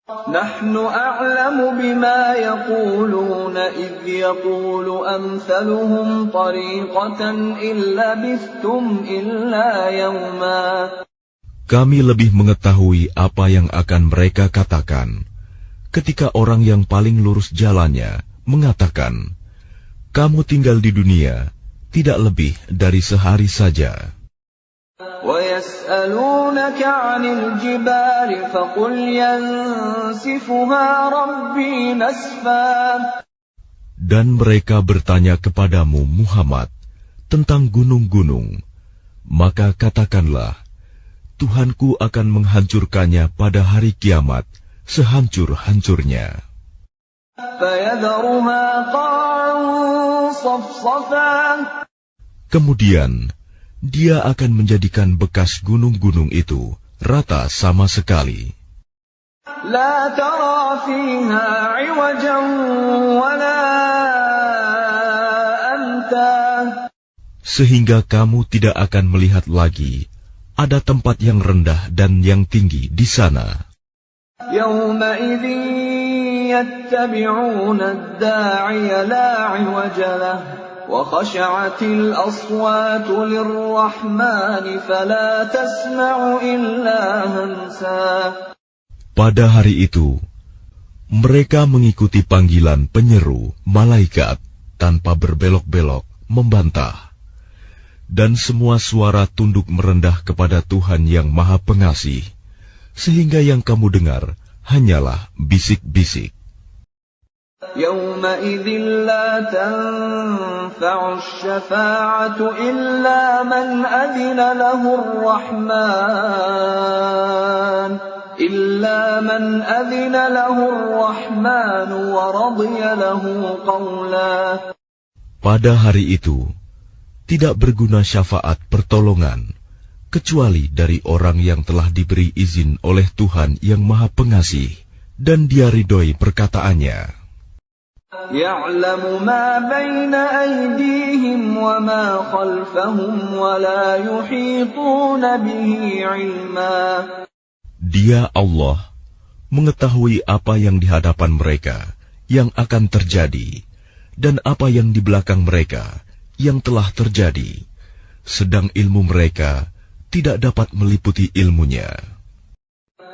نحن أعلم بما يقولون إذ يقول أمثلهم طريقة إن لبثتم إلا يوما. Kami lebih mengetahui apa yang akan mereka katakan ketika orang yang paling lurus jalannya mengatakan, kamu tinggal di dunia tidak lebih dari sehari saja. وَيَسْأَلُونَكَ عَنِ الْجِبَالِ فَقُلْ يَنسِفُهَا رَبِّي نَسْفًا. Dan mereka bertanya kepadamu, Muhammad, tentang gunung-gunung, maka katakanlah, Tuhanku akan menghancurkannya pada hari kiamat sehancur-hancurnya. فَيَذَرُهَا قَاعًا صَفْصَفًا. Kemudian Dia akan menjadikan bekas gunung-gunung itu rata sama sekali. لا ترى فيها عوجا ولا أمتا. Sehingga kamu tidak akan melihat lagi ada tempat yang rendah dan yang tinggi di sana. يومئذ يتبعون الداعي لا عوج له وخشعت الأصوات للرحمن فلا تسمع إلا همسا. Pada hari itu, mereka mengikuti panggilan penyeru malaikat tanpa berbelok-belok, membantah. Dan semua suara tunduk merendah kepada Tuhan yang Maha Pengasih, sehingga yang kamu dengar hanyalah bisik-bisik. يومئذ لا تنفع الشفاعة إلا من أذن له الرحمن ورضي له قولا. Pada hari itu, tidak berguna syafaat pertolongan, kecuali dari orang yang telah diberi izin oleh Tuhan yang Maha Pengasih, dan Dia ridhoi perkataannya. يعلم ما بين أيديهم وما خلفهم ولا يحيطون به علما. Dia Allah mengetahui apa yang di hadapan mereka yang akan terjadi dan apa yang di belakang mereka yang telah terjadi, sedang ilmu mereka tidak dapat meliputi ilmunya.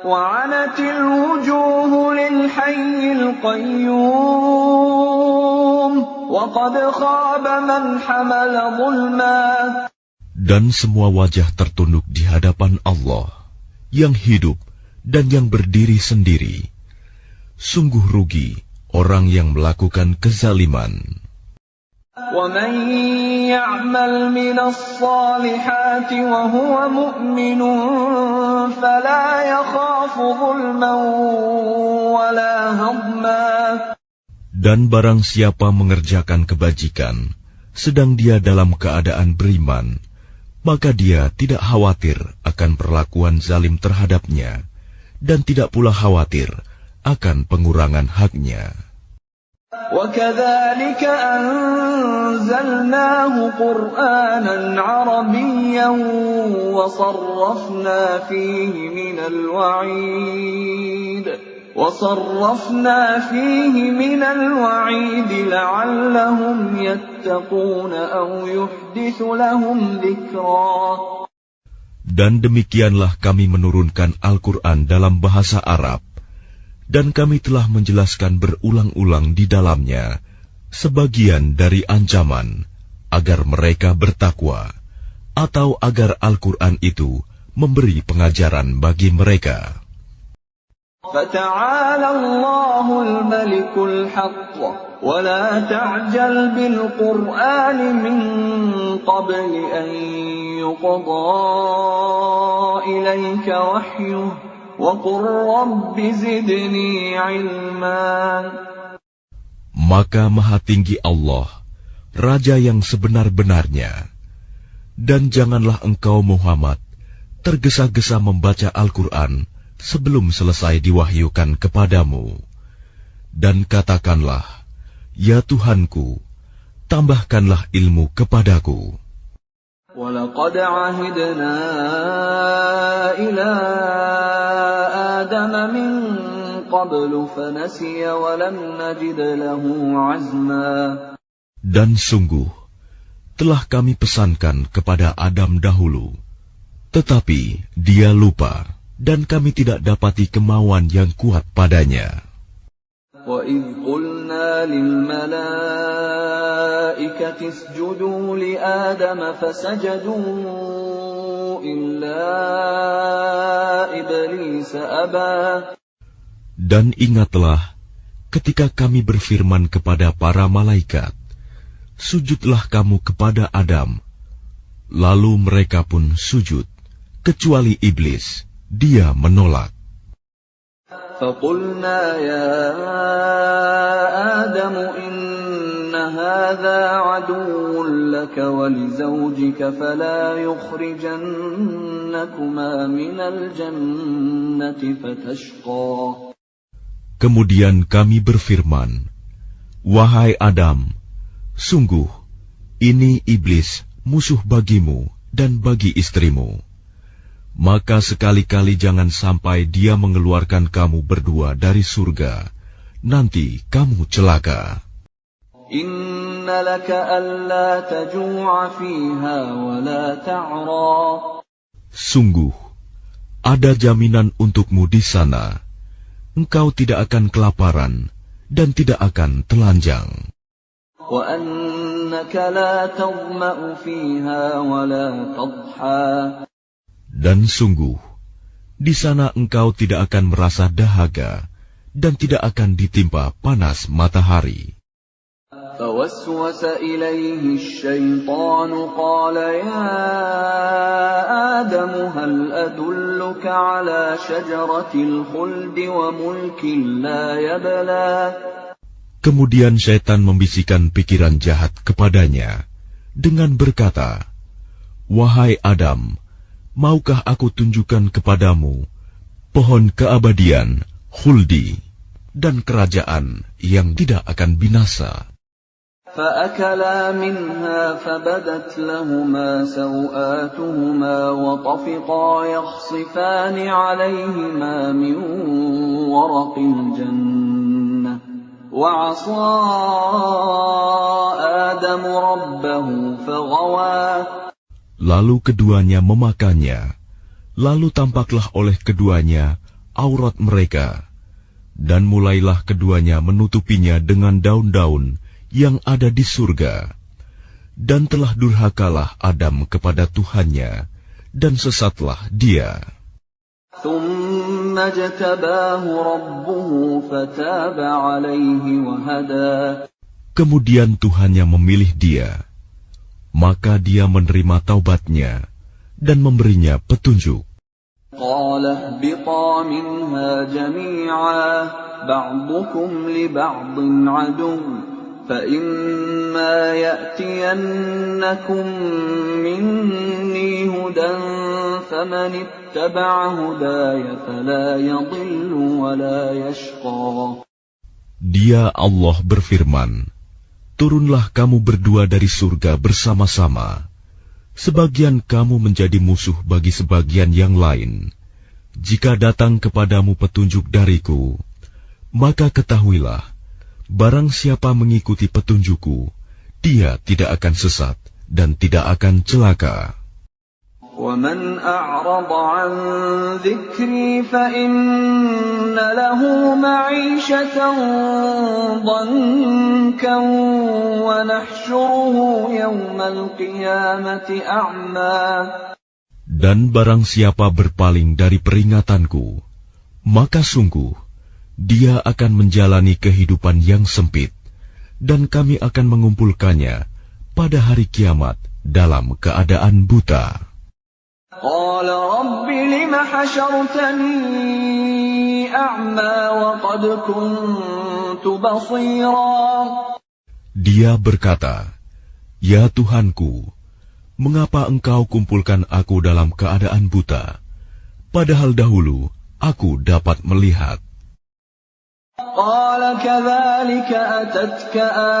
وعنت الوجوه للحي القيوم وقد خاب من حمل ظلما. Dan semua wajah tertunduk di hadapan Allah yang hidup dan yang berdiri sendiri. Sungguh rugi orang yang melakukan kezaliman. وَمَن يَعْمَلْ مِنَ الصَّالِحَاتِ وَهُوَ مُؤْمِنٌ فَلَا يَخَافُ ظُلْمًا وَلَا هَضْمًا. Dan barang siapa mengerjakan kebajikan, sedang dia dalam keadaan beriman, maka dia tidak khawatir akan perlakuan zalim terhadapnya, dan tidak pula khawatir akan pengurangan haknya. وَكَذَلِكَ أَنزَلْنَاهُ قُرْآنًا عَرَبِيًّا وَصَرَّفْنَا فِيهِ مِنَ الْوَعِيدِ لَعَلَّهُمْ يَتَّقُونَ أَوْ يُحْدِثُ لَهُمْ ذِكْرًا. Dan demikianlah kami menurunkan Al-Quran dalam bahasa Arab, dan kami telah menjelaskan berulang-ulang di dalamnya sebagian dari ancaman agar mereka bertakwa, atau agar Al-Quran itu memberi pengajaran bagi mereka. فَتَعَالَى اللَّهُ الْمَلِكُ الْحَقُّ وَلَا تَعْجَلْ بِالْقُرْآنِ مِنْ قَبْلِ أَنْ يُقْضَى إِلَيْكَ وَحْيُهُ وَقُلْ رَبِّ زِدْنِي عِلْمًا. Maka Maha Tinggi Allah, Raja yang sebenar-benarnya, dan janganlah engkau Muhammad tergesa-gesa membaca Al-Quran sebelum selesai diwahyukan kepadamu. Dan katakanlah, ya Tuhanku, tambahkanlah ilmu kepadaku. وَلَقَدْ عَهِدْنَا إِلَىٰ آدَمَ مِن قَبْلُ فَنَسِيَ وَلَمْ نَجِدْ لَهُ عَزْمًا. Dan sungguh, telah kami pesankan kepada Adam dahulu, tetapi dia lupa, dan kami tidak dapati kemauan yang kuat padanya. وَإِذْ قُلْنَا لِلْمَلَائِكَةِ اسْجُدُوا لِآدَمَ فَسَجَدُوا إِلَّا إِبْلِيسَ أَبَى. Dan ingatlah ketika kami berfirman kepada para malaikat, sujudlah kamu kepada Adam. Lalu mereka pun sujud, kecuali iblis, dia menolak. فَقُلْنَا يَا آدَمُ إِنَّ هَذَا عَدُوٌّ لَكَ وَلِزَوْجِكَ فَلَا يُخْرِجَنَّكُمَا مِنَ الْجَنَّةِ فَتَشْقَى. Kemudian kami berfirman, wahai Adam, sungguh ini iblis musuh bagimu dan bagi istrimu. Maka sekali-kali jangan sampai dia mengeluarkan kamu berdua dari surga, nanti kamu celaka. Inna laka alla taju'a fiha wa la ta'ra. Sungguh, ada jaminan untukmu di sana. Engkau tidak akan kelaparan dan tidak akan telanjang. Wa annaka la tadma'u fiha wa la tadha. Dan sungguh, di sana engkau tidak akan merasa dahaga dan tidak akan ditimpa panas matahari. فَوَسْوَسَ إِلَيْهِ الشَّيْطَانُ قَالَ يَا آدَمُ هَلْ أَدُلُّكَ عَلَى شَجَرَةِ الْخُلْدِ وَمُلْكٍ لَا يَبْلَى. Kemudian syaitan membisikkan pikiran jahat kepadanya dengan berkata, wahai Adam, maukah aku tunjukkan kepadamu pohon keabadian, khuldi, dan kerajaan yang tidak akan binasa. فأكلا منها فبدت لهما سوآتهما وطفقا يخصفان عليهما من ورق الجنة وعصى آدم ربه فغوى. Lalu keduanya memakannya, lalu tampaklah oleh keduanya aurat mereka, dan mulailah keduanya menutupinya dengan daun-daun yang ada di surga. Dan telah durhakalah Adam kepada Tuhannya, dan sesatlah dia. ثم اجتباه ربه فتاب عليه وهدى. Kemudian Tuhannya memilih dia, maka dia menerima taubatnya dan memberinya petunjuk. قال اهبطا منها جميعا بعضكم لبعض عدو فإما يأتينكم مني هدى فمن اتبع هداي فلا يضل ولا يشقى. Dia Allah berfirman, turunlah kamu berdua dari surga bersama-sama. Sebagian kamu menjadi musuh bagi sebagian yang lain. Jika datang kepadamu petunjuk dariku, maka ketahuilah, barang siapa mengikuti petunjukku, dia tidak akan sesat dan tidak akan celaka. وَمَنْ أَعْرَضَ عَنْ ذِكْرِي فَإِنَّ لَهُ مَعِيشَةً ضَنكًا وَنَحْشُرُهُ يَوْمَ الْقِيَامَةِ أَعْمَى. Dan barang siapa berpaling dari peringatanku, maka sungguh dia akan menjalani kehidupan yang sempit, dan kami akan mengumpulkannya pada hari kiamat dalam keadaan buta. قال رب لم حشرتني أعمى وقد كنت بصيرا. Dia berkata, ya Tuhanku, mengapa engkau kumpulkan aku dalam keadaan buta, padahal dahulu aku dapat melihat. قال كذلك أتتك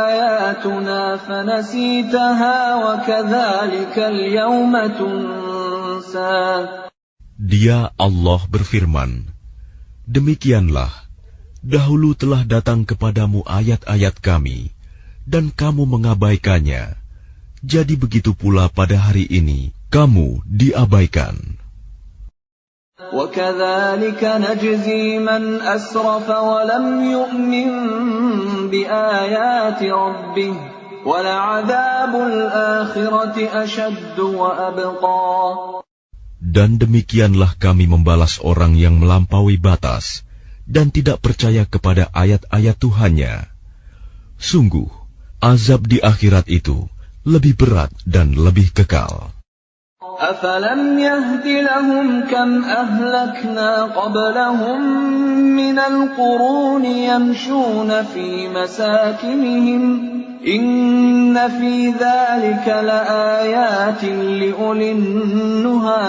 آياتنا فنسيتها وكذلك اليوم تنسى. Dia Allah berfirman, demikianlah, dahulu telah datang kepadamu ayat-ayat kami, dan kamu mengabaikannya. Jadi begitu pula pada hari ini, kamu diabaikan. وَكَذَلِكَ نَجْزِي مَنْ أَسْرَفَ وَلَمْ يُؤْمِنْ بِآيَاتِ رَبِّهِ وَلَعَذَابُ الْآخِرَةِ أَشَدُّ وَأَبْقَى. Dan demikianlah kami membalas orang yang melampaui batas dan tidak percaya kepada ayat-ayat Tuhannya. Sungguh, azab di akhirat itu lebih berat dan lebih kekal. أَفَلَمْ يَهْدِ لَهُمْ كَمْ أَهْلَكْنَا قَبْلَهُمْ مِنَ الْقُرُونِ يَمْشُونَ فِي مَسَاكِنِهِمْ إِنَّ فِي ذَلِكَ لَآيَاتٍ لِأُولِي النُّهَى.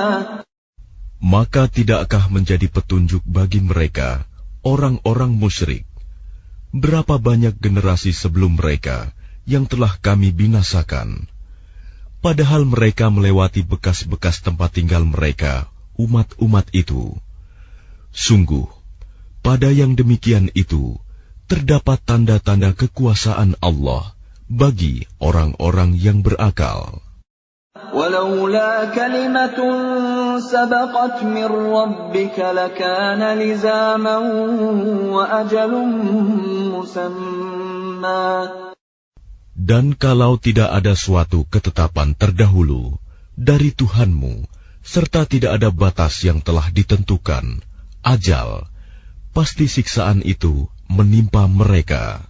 Maka tidakkah menjadi petunjuk bagi mereka, orang-orang musyrik, berapa banyak generasi sebelum mereka yang telah kami binasakan, padahal mereka melewati bekas-bekas tempat tinggal mereka, umat-umat itu. Sungguh, pada yang demikian itu, terdapat tanda-tanda kekuasaan Allah bagi orang-orang yang berakal. وَلَوْلَا كَلِمَةٌ سَبَقَتْ مِنْ رَبِّكَ لَكَانَ لِزَامًا وَأَجَلٌ مُّسَمًّى. Dan kalau tidak ada suatu ketetapan terdahulu dari Tuhanmu, serta tidak ada batas yang telah ditentukan, ajal, pasti siksaan itu menimpa mereka.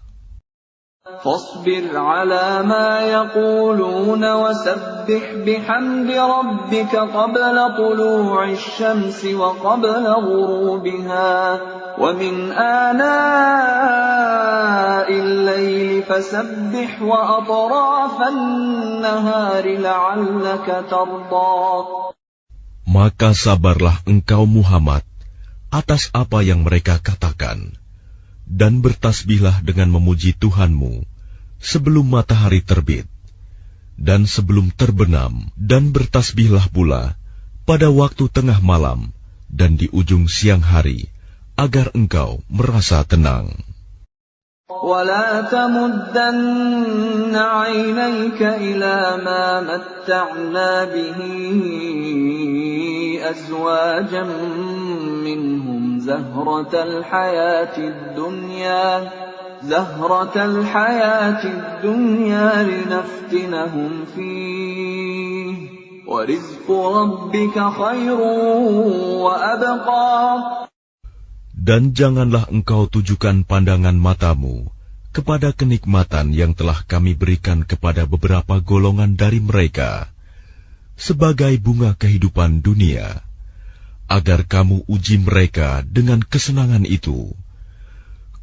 فاصبر على ما يقولون وسبح بحمد ربك قبل طلوع الشمس وقبل غروبها ومن آناء الليل فسبح وأطراف النهار لعلك ترضى. Maka sabarlah engkau Muhammad atas apa yang mereka katakan, Dan bertasbihlah dengan memuji Tuhanmu sebelum matahari terbit dan sebelum terbenam, dan bertasbihlah pula pada waktu tengah malam dan di ujung siang hari, agar engkau merasa tenang. ولا تمدن عينيك إلى ما متعنا به أزواجا منهم زهرة الحياة الدنيا لنفتنهم فيه ورزق ربك خير وأبقى. Dan janganlah engkau tujukan pandangan matamu kepada kenikmatan yang telah kami berikan kepada beberapa golongan dari mereka sebagai bunga kehidupan dunia, agar kamu uji mereka dengan kesenangan itu.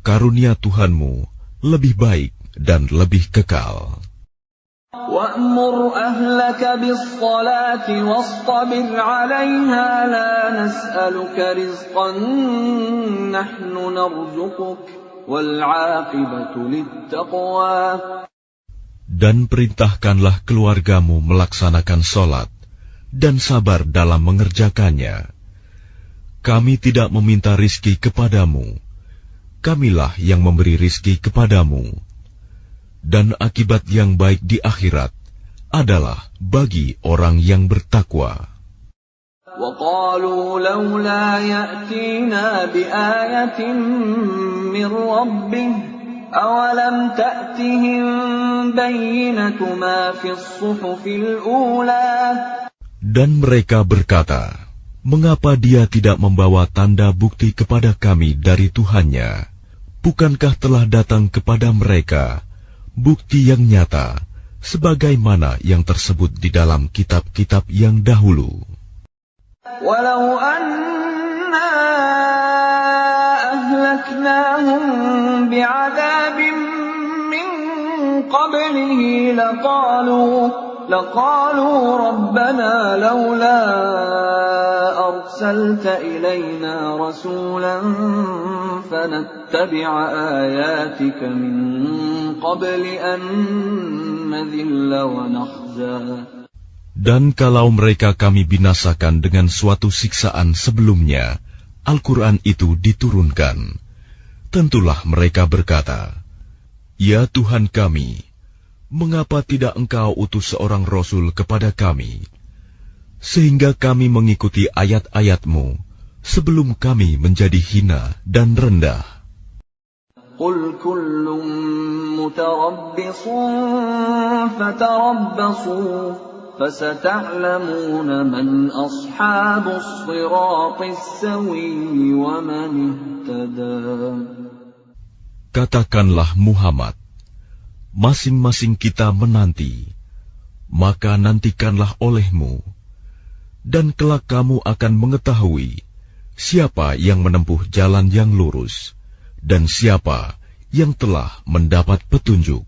Karunia Tuhanmu lebih baik dan lebih kekal. وَأْمُرْ أَهْلَكَ بِالصَّلَاةِ وَاصْطَبِرْ عَلَيْهَا لَا نَسْأَلُكَ رِزْقًا نَحْنُ نَرْزُقُكَ وَالْعَاقِبَةُ لِلتَّقْوَى. Dan perintahkanlah keluargamu melaksanakan sholat dan sabar dalam mengerjakannya. Kami tidak meminta rizki kepadamu, kamilah yang memberi rizki kepadamu. Dan akibat yang baik di akhirat adalah bagi orang yang bertakwa. وَقَالُوا لَوْلَا يَأْتِينَا بِآيَةٍ مِّن رَّبِّهِ أَوَلَمْ تَأْتِهِم بَيِّنَةُ مَا فِي الصُّحُفِ الْأُولَى. Dan mereka berkata, mengapa dia tidak membawa tanda bukti kepada kami dari Tuhannya? Bukankah telah datang kepada mereka bukti yang nyata, sebagaimana yang tersebut di dalam kitab-kitab yang dahulu. Walau anna ahlaknahum bi'adabin min qablihi laqalu rabbana lawla arsalta ilayna rasulan fanattabi'a ayatika min qabli an nadhilla wa nakhza. Dan kalau mereka kami binasakan dengan suatu siksaan sebelumnya, Al-Quran itu diturunkan, tentulah mereka berkata, Ya Tuhan kami, mengapa tidak Engkau utus seorang Rasul kepada kami, sehingga kami mengikuti ayat-ayat-Mu sebelum kami menjadi hina dan rendah. Qul kullun mutarabbisun fatarabbasu fasata'lamuna man ashabus siratis sawiyyi wa man ihtada. Katakanlah Muhammad, masing-masing kita menanti, maka nantikanlah olehmu, dan kelak kamu akan mengetahui siapa yang menempuh jalan yang lurus, dan siapa yang telah mendapat petunjuk.